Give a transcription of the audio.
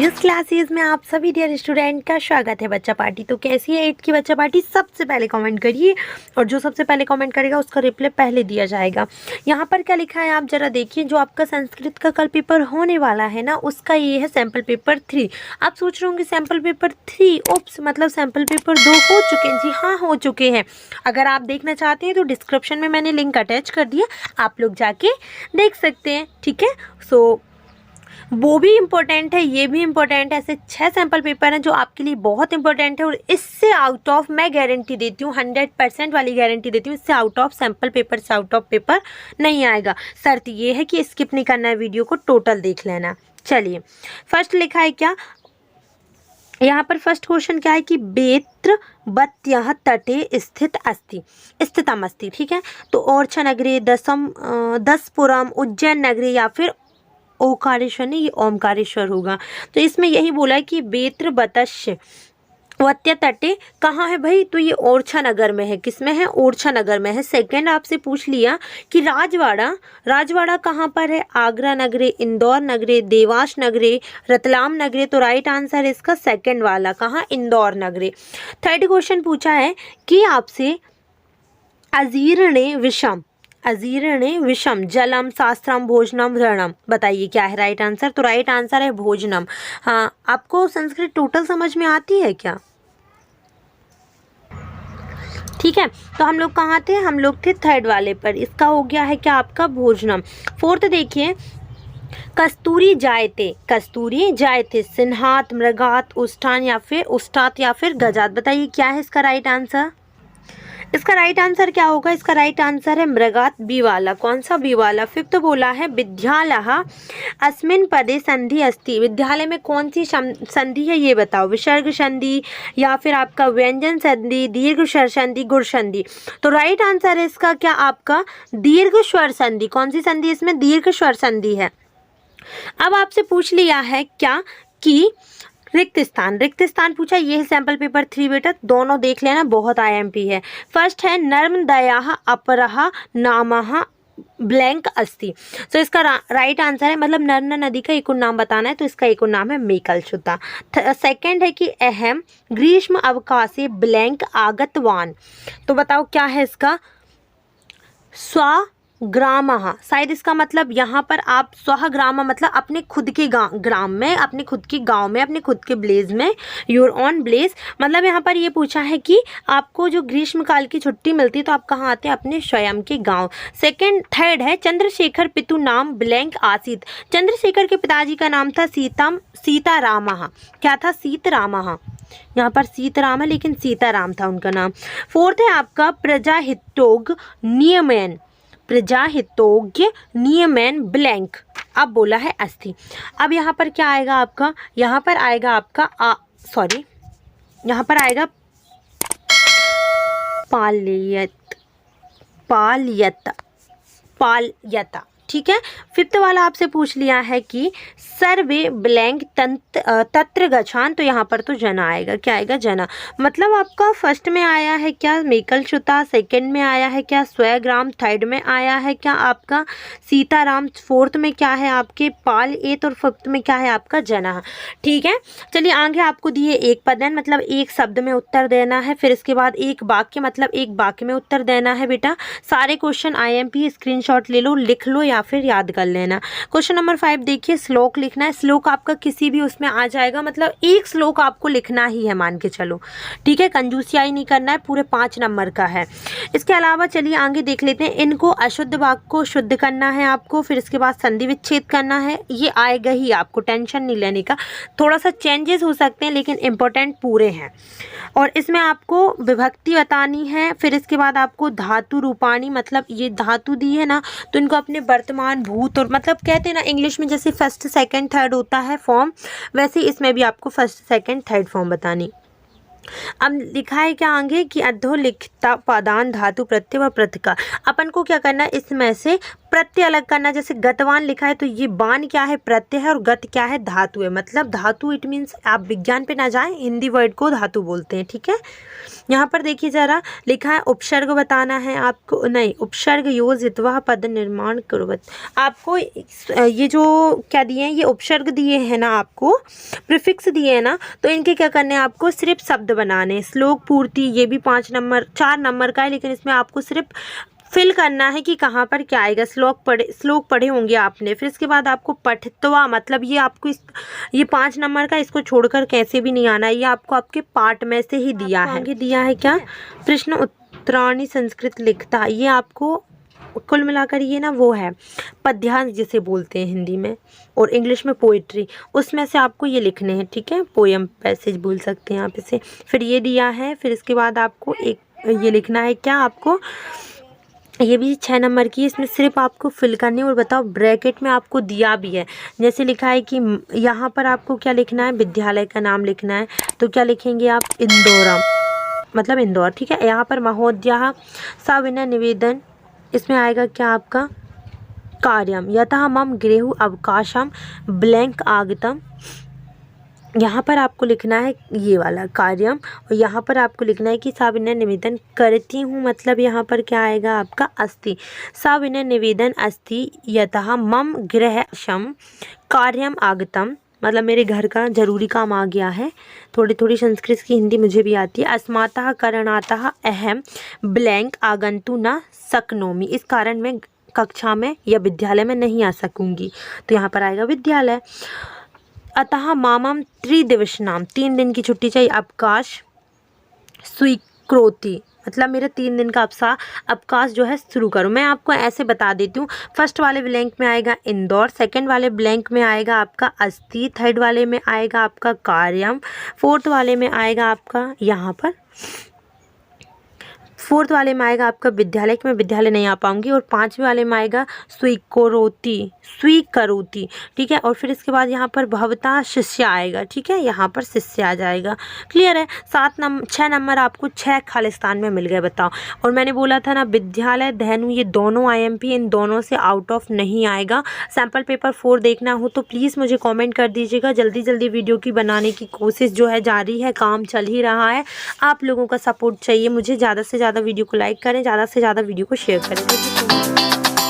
इस क्लासेस में आप सभी डियर स्टूडेंट का स्वागत है। बच्चा पार्टी तो कैसी है 8 की बच्चा पार्टी, सबसे पहले कमेंट करिए और जो सबसे पहले कमेंट करेगा उसका रिप्लाई पहले दिया जाएगा। यहाँ पर क्या लिखा है आप जरा देखिए। जो आपका संस्कृत का कल पेपर होने वाला है ना, उसका ये है सैम्पल पेपर 3। आप सोच रहे होंगे सैम्पल पेपर 3 ओप्स मतलब सैम्पल पेपर 2 हो चुके हैं। जी हाँ, हो चुके हैं। अगर आप देखना चाहते हैं तो डिस्क्रिप्शन में मैंने लिंक अटैच कर दिया, आप लोग जाके देख सकते हैं। ठीक है, सो वो भी इम्पोर्टेंट है, ये भी इम्पोर्टेंट है। ऐसे 6 सैम्पल पेपर हैं जो आपके लिए बहुत इंपॉर्टेंट है और इससे आउट ऑफ मैं गारंटी देती हूँ, 100% वाली गारंटी देती हूँ, इससे आउट ऑफ सैम्पल पेपर से आउट ऑफ पेपर नहीं आएगा। शर्त ये है कि स्किप नहीं करना है, वीडियो को टोटल देख लेना। चलिए, फर्स्ट लिखा है क्या यहाँ पर, फर्स्ट क्वेश्चन क्या है कि बेत्रवत्याः तटे स्थित अस्ति, स्थितम अस्ति। ठीक है, तो ओरछा नगरी, दसपुरम, उज्जैन नगरी या फिर ओंकारेश्वर नहीं, ये ओमकारेश्वर होगा। तो इसमें यही बोला है कि बेत्रवत्स्य वत्या तटे कहाँ है भाई, तो ये ओरछा नगर में है। किस में है? ओरछा नगर में है। सेकंड आपसे पूछ लिया कि राजवाड़ा कहाँ पर है? आगरा नगरे, इंदौर नगरे, देवास नगरे, रतलाम नगरे। तो राइट आंसर है इसका सेकंड वाला, कहाँ? इंदौर नगरे। थर्ड क्वेश्चन पूछा है कि आपसे अजीर्णे विषम जलम शास्त्रम भोजनम व्रणम, बताइए क्या है राइट आंसर? तो राइट आंसर है भोजनम। हाँ, आपको संस्कृत टोटल समझ में आती है क्या? ठीक है, तो हम लोग कहाँ थे? हम लोग थे थर्ड वाले पर। इसका हो गया है क्या आपका? भोजनम। फोर्थ देखिए, कस्तूरी जायते सिन्हात, मृगात, उष्टान या फिर उष्टात या फिर गजात, बताइए क्या है इसका राइट आंसर? इसका राइट आंसर क्या होगा? इसका राइट आंसर है मृगात, बी वाला। कौन सा? बी वाला। फिफ्थ बोला है विद्यालयः अस्मिन् पदे संधि अस्ति, विद्यालय में कौन सी संधि है ये बताओ? विसर्ग संधि या फिर आपका व्यंजन संधि, दीर्घ स्वर संधि, गुण संधि। तो राइट आंसर है इसका क्या आपका? दीर्घ स्वर संधि। कौन सी संधि इसमें? दीर्घ स्वर संधि है। अब आपसे पूछ लिया है क्या कि रिक्त स्थान पूछा। ये है सैम्पल पेपर 3 बेटा, दोनों देख लेना, बहुत आईएमपी है। फर्स्ट है नर्मदायाः अपरः नामः ब्लैंक अस्ति। तो इसका राइट आंसर है, मतलब नर्मदा नदी का एक और नाम बताना है, तो इसका एक और नाम है मेकलछुता। सेकंड है कि अहम ग्रीष्म अवकाशे ब्लैंक आगतवान, तो बताओ क्या है इसका? ग्रामः, शायद इसका मतलब यहाँ पर आप स्वग्राम मतलब अपने खुद के ग्राम में, अपने खुद के गांव में, अपने खुद के विलेज में, योर ऑन विलेज। मतलब यहाँ पर ये पूछा है कि आपको जो ग्रीष्म काल की छुट्टी मिलती है तो आप कहाँ आते हैं? अपने स्वयं के गांव। थर्ड है चंद्रशेखर पितु नाम ब्लैंक आसीत, चंद्रशेखर के पिताजी का नाम था सीतारामः। क्या था? सीतारामः। यहाँ पर सीताराम है लेकिन सीताराम था उनका नाम। फोर्थ है आपका प्रजाहितोज्ञ नियमन ब्लैंक, अब बोला है अस्थि। अब यहाँ पर क्या आएगा आपका? यहाँ पर आएगा आपका यहाँ पर आएगा पाल्यता। ठीक है, फिफ्थ वाला आपसे पूछ लिया है कि सर्वे ब्लैंक तत्र गच्छान, तो यहाँ पर तो जना आएगा। क्या आएगा? जना। मतलब आपका फर्स्ट में आया है क्या? मेकलछुता। सेकंड में आया है क्या? स्वग्राम। थर्ड में आया है क्या आपका? सीताराम। फोर्थ में क्या है आपके? पाल एत। और फिफ्थ में क्या है आपका? जना। ठीक है, चलिए आगे आपको दिए एक पदन मतलब एक शब्द में उत्तर देना है, फिर इसके बाद एक वाक्य मतलब एक वाक्य में उत्तर देना है बेटा। सारे क्वेश्चन IMP स्क्रीनशॉट ले लो, लिख लो या फिर याद कर लेना। क्वेश्चन नंबर 5 देखिए, श्लोक लिखना है। श्लोक आपका किसी भी उसमें आ जाएगा, मतलब एक श्लोक आपको लिखना ही है, मान के चलो। ठीक है, कंजूसियाई नहीं करना है, पूरे 5 नंबर का है। इसके अलावा चलिए आगे देख लेते हैं। इनको अशुद्ध वाक्य को शुद्ध करना है आपको, फिर इसके बाद संधि विच्छेद करना है। ये आएगा ही, आपको टेंशन नहीं लेने का। थोड़ा सा चेंजेस हो सकते हैं लेकिन इंपॉर्टेंट पूरे हैं। और इसमें आपको विभक्ति बतानी है, फिर इसके बाद आपको धातु रूपाणी, मतलब ये धातु दी है ना, तो इनको अपने वर्तमान भूत और मतलब कहते हैं ना इंग्लिश में जैसे फर्स्ट सेकंड थर्ड होता है फॉर्म, वैसे इसमें भी आपको फर्स्ट सेकंड थर्ड फॉर्म बतानी। अब लिखा है क्या आगे कि अधोलिखित पदान धातु प्रत्यय व प्रतिकार। अपन को क्या करना है? इसमें से प्रत्यय अलग करना, जैसे गतवान लिखा है तो ये बान क्या है, प्रत्यय है, और गत क्या है, धातु है। मतलब धातु इट मीन्स, आप विज्ञान पे ना जाएं, हिंदी वर्ड को धातु बोलते हैं, ठीक है। यहाँ पर देखिए ज़रा, लिखा है उपसर्ग बताना है आपको, नहीं, उपसर्ग योजित्वा पद निर्माण कुर्वत। आपको ये जो क्या दिए हैं, ये उपसर्ग दिए हैं ना, आपको प्रीफिक्स दिए हैं ना, तो इनके क्या करने हैं, आपको सिर्फ शब्द बनाने हैं। श्लोक पूर्ति, ये भी 4 नंबर का है, लेकिन इसमें आपको सिर्फ फिल करना है कि कहाँ पर क्या आएगा। श्लोक पढ़े होंगे आपने। फिर इसके बाद आपको पठित्वा, मतलब ये आपको ये 5 नंबर का, इसको छोड़कर कैसे भी नहीं आना है, ये आपको आपके पार्ट में से ही दिया है। आगे दिया है क्या, प्रश्न उत्तराणी संस्कृत लिखता, ये आपको कुल मिलाकर ये ना वो है पद्यांश जिसे बोलते हैं हिंदी में, और इंग्लिश में पोइट्री, उसमें से आपको ये लिखने हैं, ठीक है। पोयम पैसेज बोल सकते हैं आप इसे। फिर ये दिया है, फिर इसके बाद आपको एक ये लिखना है क्या, आपको ये भी 6 नंबर की है, इसमें सिर्फ आपको फिल करनी है। और बताओ, ब्रैकेट में आपको दिया भी है, जैसे लिखा है कि यहाँ पर आपको क्या लिखना है, विद्यालय का नाम लिखना है, तो क्या लिखेंगे आप, इंदौरम, मतलब इंदौर, ठीक है। यहाँ पर महोदया सविनय निवेदन, इसमें आएगा क्या आपका, कार्यम, यतः मम गृह अवकाशम ब्लैंक आगतम, यहाँ पर आपको लिखना है ये वाला कार्यम, और यहाँ पर आपको लिखना है कि सविनय निवेदन करती हूँ, मतलब यहाँ पर क्या आएगा आपका, अस्ति, सविनय निवेदन अस्ति यतः मम गृहशम कार्यम आगतम, मतलब मेरे घर का जरूरी काम आ गया है। थोड़ी थोड़ी संस्कृत की हिंदी मुझे भी आती है। अस्मातः करणातः अहम ब्लैंक आगंतु न शक्नोमि, इस कारण मैं कक्षा में या विद्यालय में नहीं आ सकूँगी, तो यहाँ पर आएगा विद्यालय। अतः मामम त्रिदिवसनाम, 3 दिन की छुट्टी चाहिए, अवकाश स्वीकृति, मतलब मेरे 3 दिन का अवकाश जो है शुरू करो। मैं आपको ऐसे बता देती हूँ, फर्स्ट वाले ब्लैंक में आएगा इंदौर, सेकंड वाले ब्लैंक में आएगा आपका अस्ति, थर्ड वाले में आएगा आपका कार्यम, फोर्थ वाले में आएगा आपका यहाँ पर, फोर्थ वाले में आएगा आपका विद्यालय, कि मैं विद्यालय नहीं आ पाऊंगी, और 5वें वाले में आएगा स्वीकरोति, ठीक है। और फिर इसके बाद यहाँ पर भवता शिष्य आएगा, ठीक है, यहाँ पर शिष्य आ जाएगा। क्लियर है। 6 नंबर आपको 6 खालिस्तान में मिल गए, बताओ। और मैंने बोला था ना, विद्यालय, धेनु, ये दोनों IMP, इन दोनों से आउट ऑफ नहीं आएगा। सैम्पल पेपर 4 देखना हो तो प्लीज़ मुझे कॉमेंट कर दीजिएगा। जल्दी जल्दी वीडियो की बनाने की कोशिश जो है जारी है, काम चल ही रहा है। आप लोगों का सपोर्ट चाहिए मुझे, ज़्यादा से ज़्यादा वीडियो को लाइक करें, ज़्यादा से ज़्यादा वीडियो को शेयर करें।